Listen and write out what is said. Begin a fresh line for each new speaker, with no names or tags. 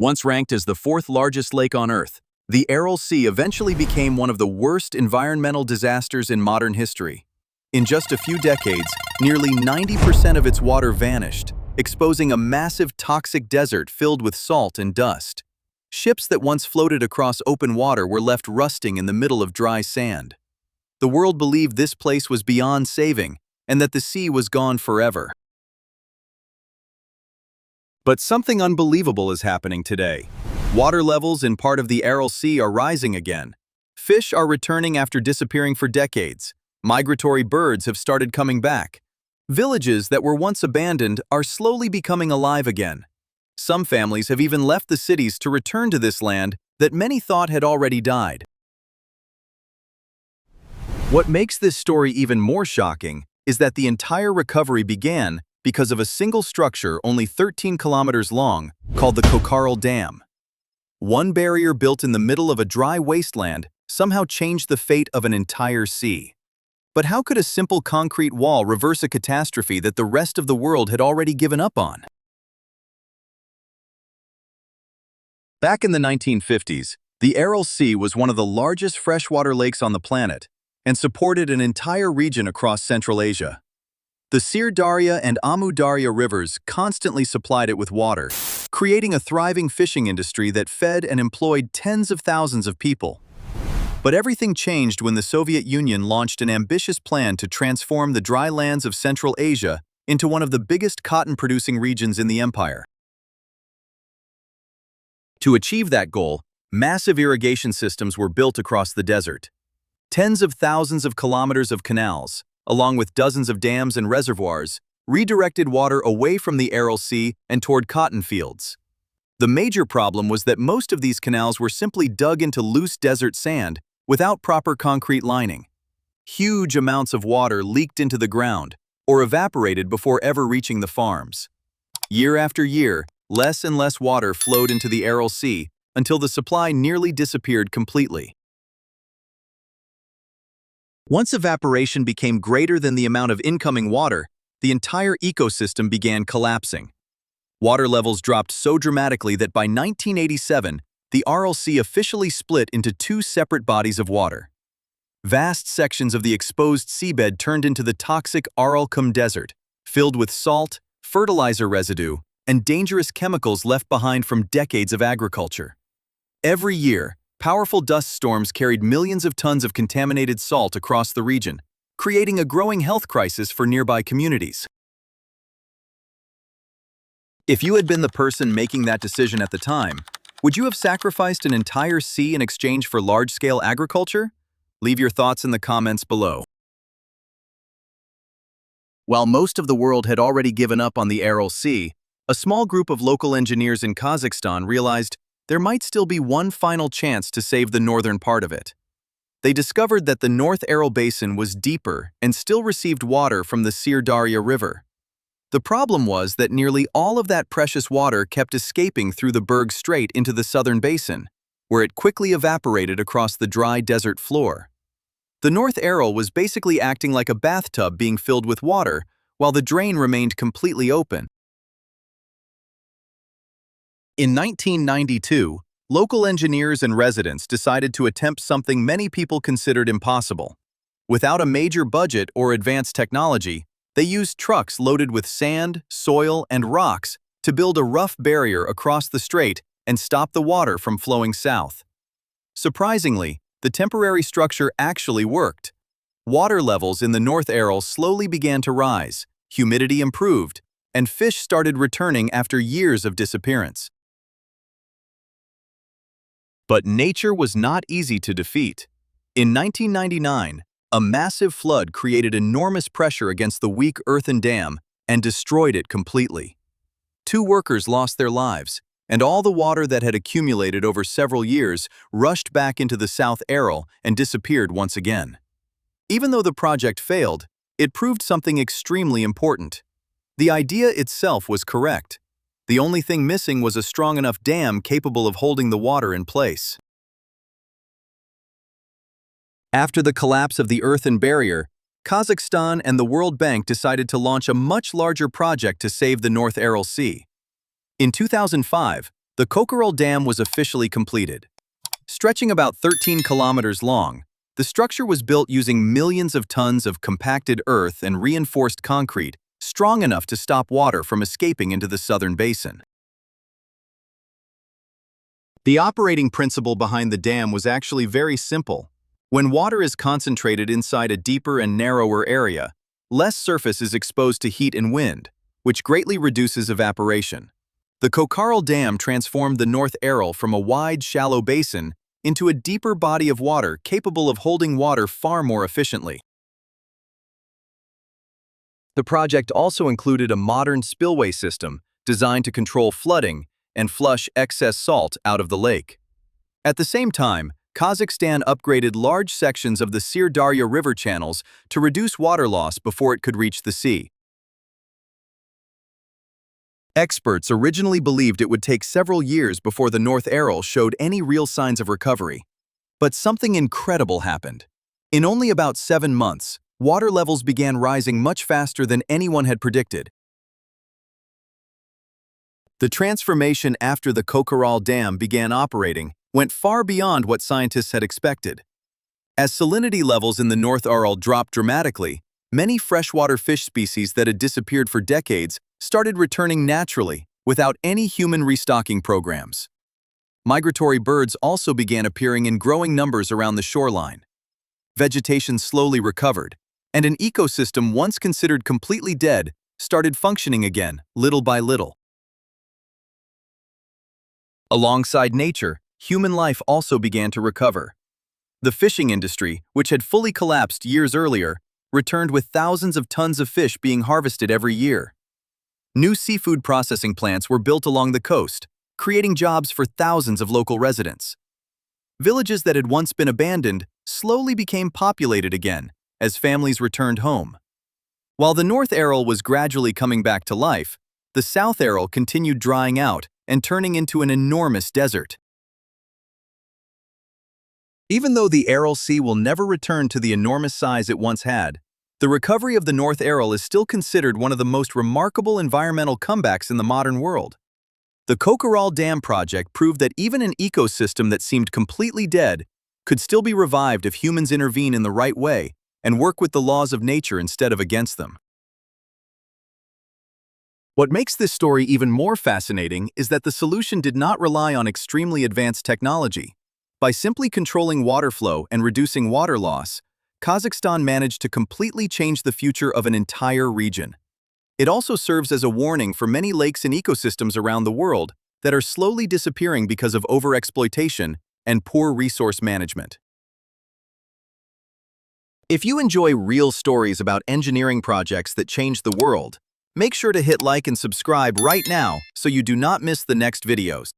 Once ranked as the fourth largest lake on Earth, the Aral Sea eventually became one of the worst environmental disasters in modern history. In just a few decades, nearly 90% of its water vanished, exposing a massive toxic desert filled with salt and dust. Ships that once floated across open water were left rusting in the middle of dry sand. The world believed this place was beyond saving and that the sea was gone forever. But something unbelievable is happening today. Water levels in part of the Aral Sea are rising again. Fish are returning after disappearing for decades. Migratory birds have started coming back. Villages that were once abandoned are slowly becoming alive again. Some families have even left the cities to return to this land that many thought had already died. What makes this story even more shocking is that the entire recovery began because of a single structure only 13 kilometers long called the Kokaral Dam. One barrier built in the middle of a dry wasteland somehow changed the fate of an entire sea. But how could a simple concrete wall reverse a catastrophe that the rest of the world had already given up on? Back in the 1950s, the Aral Sea was one of the largest freshwater lakes on the planet and supported an entire region across Central Asia. The Syr Darya and Amu Darya rivers constantly supplied it with water, creating a thriving fishing industry that fed and employed tens of thousands of people. But everything changed when the Soviet Union launched an ambitious plan to transform the dry lands of Central Asia into one of the biggest cotton-producing regions in the empire. To achieve that goal, massive irrigation systems were built across the desert. Tens of thousands of kilometers of canals, along with dozens of dams and reservoirs, redirected water away from the Aral Sea and toward cotton fields. The major problem was that most of these canals were simply dug into loose desert sand without proper concrete lining. Huge amounts of water leaked into the ground or evaporated before ever reaching the farms. Year after year, less and less water flowed into the Aral Sea until the supply nearly disappeared completely. Once evaporation became greater than the amount of incoming water, the entire ecosystem began collapsing. Water levels dropped so dramatically that by 1987, the Aral Sea officially split into two separate bodies of water. Vast sections of the exposed seabed turned into the toxic Aralkum Desert, filled with salt, fertilizer residue, and dangerous chemicals left behind from decades of agriculture. Every year, powerful dust storms carried millions of tons of contaminated salt across the region, creating a growing health crisis for nearby communities. If you had been the person making that decision at the time, would you have sacrificed an entire sea in exchange for large-scale agriculture? Leave your thoughts in the comments below. While most of the world had already given up on the Aral Sea, a small group of local engineers in Kazakhstan realized there might still be one final chance to save the northern part of it. They discovered that the North Aral Basin was deeper and still received water from the Syr Darya River. The problem was that nearly all of that precious water kept escaping through the Berg Strait into the southern basin, where it quickly evaporated across the dry desert floor. The North Aral was basically acting like a bathtub being filled with water, while the drain remained completely open. In 1992, local engineers and residents decided to attempt something many people considered impossible. Without a major budget or advanced technology, they used trucks loaded with sand, soil, and rocks to build a rough barrier across the strait and stop the water from flowing south. Surprisingly, the temporary structure actually worked. Water levels in the North Aral slowly began to rise, humidity improved, and fish started returning after years of disappearance. But nature was not easy to defeat. In 1999, a massive flood created enormous pressure against the weak earthen dam and destroyed it completely. 2 workers lost their lives, and all the water that had accumulated over several years rushed back into the South Aral and disappeared once again. Even though the project failed, it proved something extremely important. The idea itself was correct. The only thing missing was a strong enough dam capable of holding the water in place. After the collapse of the earthen barrier, Kazakhstan and the World Bank decided to launch a much larger project to save the North Aral Sea. In 2005, The Kokaral Dam was officially completed. Stretching about 13 kilometers long, the structure was built using millions of tons of compacted earth and reinforced concrete, strong enough to stop water from escaping into the southern basin. The operating principle behind the dam was actually very simple. When water is concentrated inside a deeper and narrower area, less surface is exposed to heat and wind, which greatly reduces evaporation. The Kokaral Dam transformed the North Aral from a wide, shallow basin into a deeper body of water capable of holding water far more efficiently. The project also included a modern spillway system designed to control flooding and flush excess salt out of the lake. At the same time, Kazakhstan upgraded large sections of the Sir Darya River channels to reduce water loss before it could reach the sea. Experts originally believed it would take several years before the North Aral showed any real signs of recovery. But something incredible happened. In only about 7 months, water levels began rising much faster than anyone had predicted. The transformation after the Kokaral Dam began operating went far beyond what scientists had expected. As salinity levels in the North Aral dropped dramatically, many freshwater fish species that had disappeared for decades started returning naturally without any human restocking programs. Migratory birds also began appearing in growing numbers around the shoreline. Vegetation slowly recovered, and an ecosystem once considered completely dead started functioning again, little by little. Alongside nature, human life also began to recover. The fishing industry, which had fully collapsed years earlier, returned with thousands of tons of fish being harvested every year. New seafood processing plants were built along the coast, creating jobs for thousands of local residents. Villages that had once been abandoned slowly became populated again as families returned home. While the North Aral was gradually coming back to life, the South Aral continued drying out and turning into an enormous desert. Even though the Aral Sea will never return to the enormous size it once had, the recovery of the North Aral is still considered one of the most remarkable environmental comebacks in the modern world. The Kokaral Dam project proved that even an ecosystem that seemed completely dead could still be revived if humans intervene in the right way and work with the laws of nature instead of against them. What makes this story even more fascinating is that the solution did not rely on extremely advanced technology. By simply controlling water flow and reducing water loss, Kazakhstan managed to completely change the future of an entire region. It also serves as a warning for many lakes and ecosystems around the world that are slowly disappearing because of overexploitation and poor resource management. If you enjoy real stories about engineering projects that change the world, make sure to hit like and subscribe right now so you do not miss the next videos.